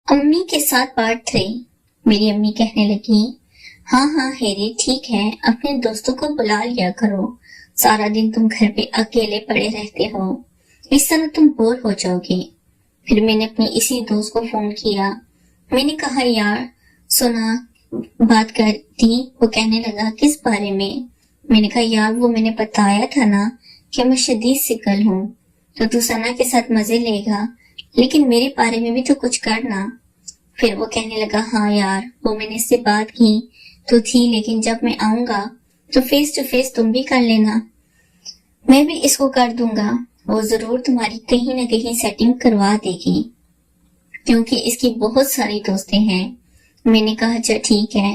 امی کے ساتھ پارٹ 3۔ میری امی کہنے لگی، ہاں ہیری ٹھیک ہے، اپنے دوستوں کو بلا لیا کرو، سارا دن تم گھر پہ اکیلے پڑے رہتے ہو، اس طرح تم بور ہو جاؤ گے۔ پھر میں نے اپنی اسی دوست کو فون کیا، میں نے کہا یار سنا بات کرتی، وہ کہنے لگا کس بارے میں نے کہا یار وہ میں نے بتایا تھا نا کہ میں شدید سکل ہوں، تو سنا کے ساتھ مزے لے گا، لیکن میرے بارے میں بھی تو کچھ کرنا۔ پھر وہ کہنے لگا ہاں یار وہ میں نے اس سے بات کی تو تھی، لیکن جب میں آؤں گا تو فیس ٹو فیس تم بھی کر لینا، میں بھی اس کو کر دوں گا، وہ ضرور تمہاری کہیں نہ کہیں سیٹنگ کروا دے گی کیونکہ اس کی بہت ساری دوستیں ہیں۔ میں نے کہا اچھا ٹھیک ہے،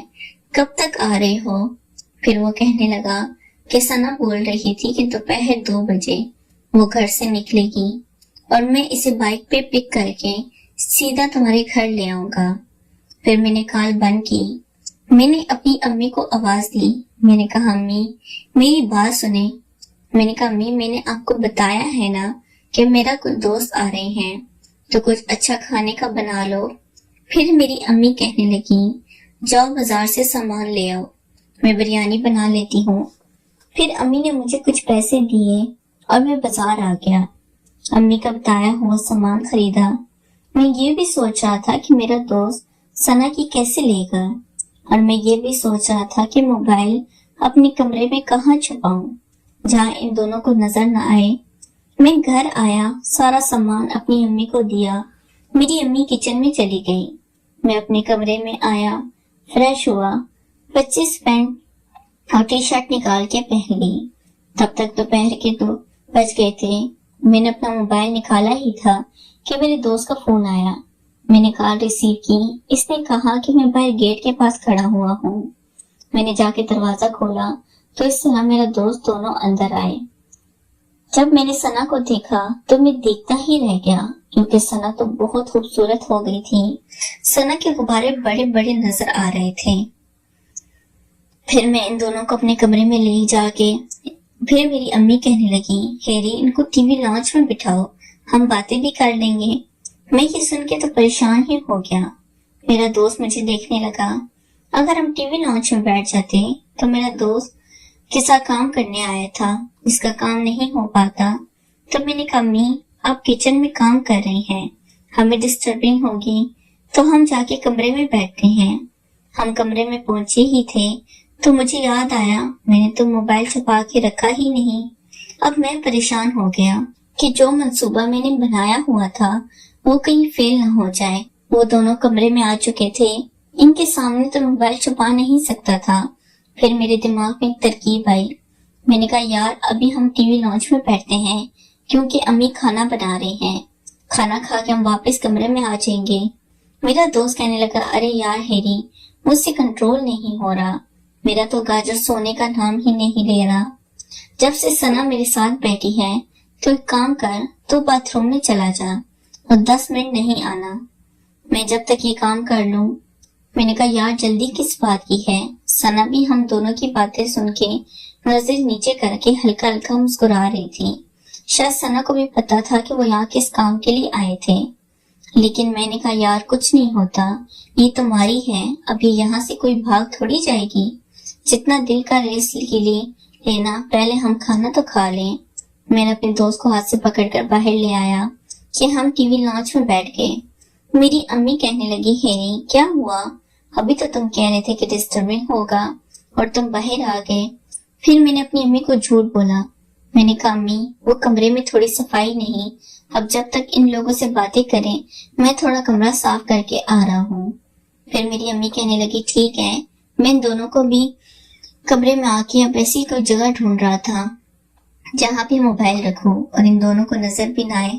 کب تک آ رہے ہو؟ پھر وہ کہنے لگا کہ ثنا بول رہی تھی کہ دوپہر 2 بجے وہ گھر سے نکلے گی اور میں اسے بائک پہ پک کر کے سیدھا تمہارے گھر لے آؤں گا۔ پھر میں نے کال بند کی، میں نے اپنی امی کو آواز دی، میں نے کہا امی میری بات سنیں، میں نے کہا امی میں نے آپ کو بتایا ہے نا کہ میرا کچھ دوست آ رہے ہیں تو کچھ اچھا کھانے کا بنا لو۔ پھر میری امی کہنے لگی جاؤ بازار سے سامان لے آؤ، میں بریانی بنا لیتی ہوں۔ پھر امی نے مجھے کچھ پیسے دیے اور میں بازار آ گیا، امی کا بتایا ہوا سامان خریدا۔ میں یہ بھی سوچ رہا تھا کہ میرا دوست ثنا کی کیسے لے گا، اور میں یہ بھی سوچ رہا تھا کہ موبائل اپنے کمرے میں کہاں چھپاؤں جہاں ان دونوں کو نظر نہ آئے۔ میں گھر آیا، سارا سامان اپنی امی کو دیا، میری امی کچن میں چلی گئی، میں اپنے کمرے میں آیا، فریش ہوا، 25 پینٹ اور ٹی شرٹ نکال کے پہن لی۔ تب تک دوپہر کے 2 بج گئے تھے۔ میں نے اپنا موبائل نکالا ہی تھا کہ میرے دوست کا فون آیا، میں نے کال ریسیو کی، اس نے کہا کہ میں باہر گیٹ کے پاس کھڑا ہوا ہوں۔ میں نے جا کے دروازہ کھولا تو اس طرح میرا دوست دونوں اندر آئے۔ جب میں نے ثنا کو دیکھا تو میں دیکھتا ہی رہ گیا کیونکہ ثنا تو بہت خوبصورت ہو گئی تھی، ثنا کے غبارے بڑے بڑے نظر آ رہے تھے۔ پھر میں ان دونوں کو اپنے کمرے میں لے جا کے پھر میری امی کہنے لگی ہیری ان کو ٹی وی لانچ میں بٹھاؤ، ہم باتیں بھی کر لیں گے۔ میں یہ سن کے تو پریشان ہی ہو گیا۔ میرا دوست مجھے دیکھنے لگا، اگر ہم ٹی وی لانچ میں بیٹھ جاتے تو میرا دوست کسا کام کرنے آیا تھا، اس کا کام نہیں ہو پاتا۔ تو میں نے کہا امی آپ کچن میں کام کر رہی ہیں، ہمیں ڈسٹربنگ ہوگی تو ہم جا کے کمرے میں بیٹھتے ہیں۔ ہم کمرے میں پہنچے ہی تھے تو مجھے یاد آیا میں نے تو موبائل چھپا کے رکھا ہی نہیں۔ اب میں پریشان ہو گیا کہ جو منصوبہ میں نے بنایا ہوا تھا وہ کہیں فیل نہ ہو جائے۔ وہ دونوں کمرے میں آ چکے تھے، ان کے سامنے تو موبائل چھپا نہیں سکتا تھا۔ پھر میرے دماغ میں ایک ترکیب آئی، میں نے کہا یار ابھی ہم ٹی وی لانچ میں بیٹھتے ہیں کیونکہ امی کھانا بنا رہے ہیں، کھانا کھا کے ہم واپس کمرے میں آ جائیں گے۔ میرا دوست کہنے لگا ارے یار ہیری مجھ سے کنٹرول نہیں ہو رہا، میرا تو گاجر سونے کا نام ہی نہیں لے رہا۔ جب سے ثنا میرے ساتھ بیٹھی ہے تو ایک کام کر، تو باتھ روم میں چلا جا اور 10 منٹ نہیں آنا، میں جب تک یہ کام کر لوں۔ میں نے کہا یار جلدی کس بات کی ہے؟ ثنا بھی ہم دونوں کی باتیں سن کے نظر نیچے کر کے ہلکا ہلکا مسکرا رہی تھی۔ شاید ثنا کو بھی پتا تھا کہ وہ یہاں کس کام کے لیے آئے تھے، لیکن میں نے کہا یار کچھ نہیں ہوتا، یہ تمہاری ہے، اب یہ یہاں سے کوئی بھاگ تھوڑی جائے گی، جتنا دل کا ریسٹ کے لیے لینا پہلے ہم کھانا تو کھا لیں۔ میں نے اپنے دوست کو ہاتھ سے پکڑ کر باہر لے آیا کہ ہم ٹی وی لانچ میں بیٹھ گئے۔ میری امی کہنے لگی ہیری کیا ہوا؟ ابھی تو تم کہہ رہے تھے کہ ڈسٹربنگ ہوگا اور تم باہر آ گئے۔ پھر میں نے اپنی امی کو جھوٹ بولا، میں نے کہا امی وہ کمرے میں تھوڑی صفائی نہیں، اب جب تک ان لوگوں سے باتیں کریں میں تھوڑا کمرہ صاف کر کے آ رہا ہوں۔ پھر میری امی کہنے لگی ٹھیک ہے۔ میں ان دونوں کو بھی کمرے میں آ کے اب ایسی کوئی جگہ ڈھونڈ رہا تھا جہاں پہ موبائل رکھوں اور ان دونوں کو نظر بھی نہ آئے۔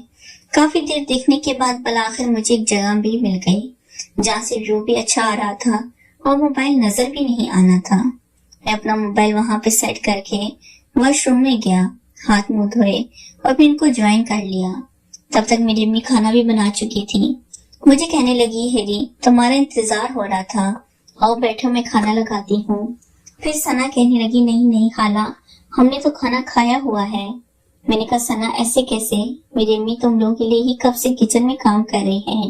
کافی دیر دیکھنے کے بعد بالآخر مجھے ایک جگہ بھی مل گئی جہاں سے ویو بھی اچھا آ رہا تھا اور موبائل نظر بھی نہیں آنا تھا۔ میں اپنا موبائل وہاں پہ سیٹ کر کے واش روم میں گیا، ہاتھ منہ دھوئے اور پھر ان کو جوائن کر لیا۔ تب تک میری امی کھانا بھی بنا چکی تھی۔ مجھے کہنے لگی ہیری تمہارا انتظار ہو رہا تھا، آؤ بیٹھو میں کھانا لگاتی ہوں۔ پھر ثنا کہنے لگی نہیں خالہ ہم نے تو کھانا کھایا ہوا ہے۔ میں نے کہا ثنا ایسے کیسے؟ میری امی تم لوگوں کے لیے ہی کب سے کچن میں کام کر رہے ہیں،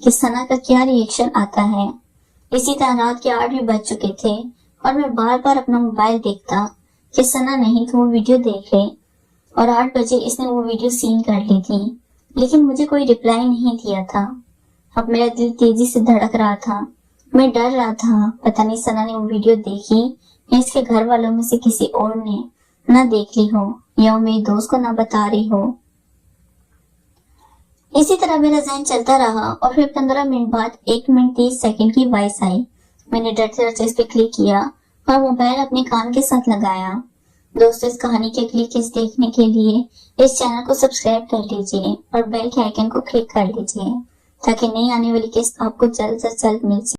کہ ثنا کا کیا ریئیکشن آتا ہے۔ اسی طرح رات کے 8 بھی بج چکے تھے اور میں بار بار اپنا موبائل دیکھتا کہ ثنا نہیں تو وہ ویڈیو دیکھ لے، اور 8 بجے اس نے وہ ویڈیو سین کر لی تھی، لیکن مجھے کوئی رپلائی نہیں دیا تھا۔ اب میرا دل تیزی سے دھڑک رہا تھا، میں ڈر رہا تھا پتہ نہیں ثنا نے وہ ویڈیو دیکھی یا اس کے گھر والوں میں سے کسی اور نے نہ دیکھ لی ہو یا وہ میری دوست کو نہ بتا رہی ہو۔ اسی طرح میرا ذہن چلتا رہا اور پھر 15 منٹ بعد 1 منٹ 30 سیکنڈ کی وائس آئی۔ میں نے ڈرتے ڈرتے اس پہ کلک کیا اور موبائل اپنے کان کے ساتھ لگایا۔ دوستو، اس کہانی کے اگلی قسط دیکھنے کے لیے اس چینل کو سبسکرائب کر لیجئے اور بیل کے آئیکن کو کلک کر لیجئے تاکہ نئی آنے والی قسط آپ کو جلد سے جلد مل سکے۔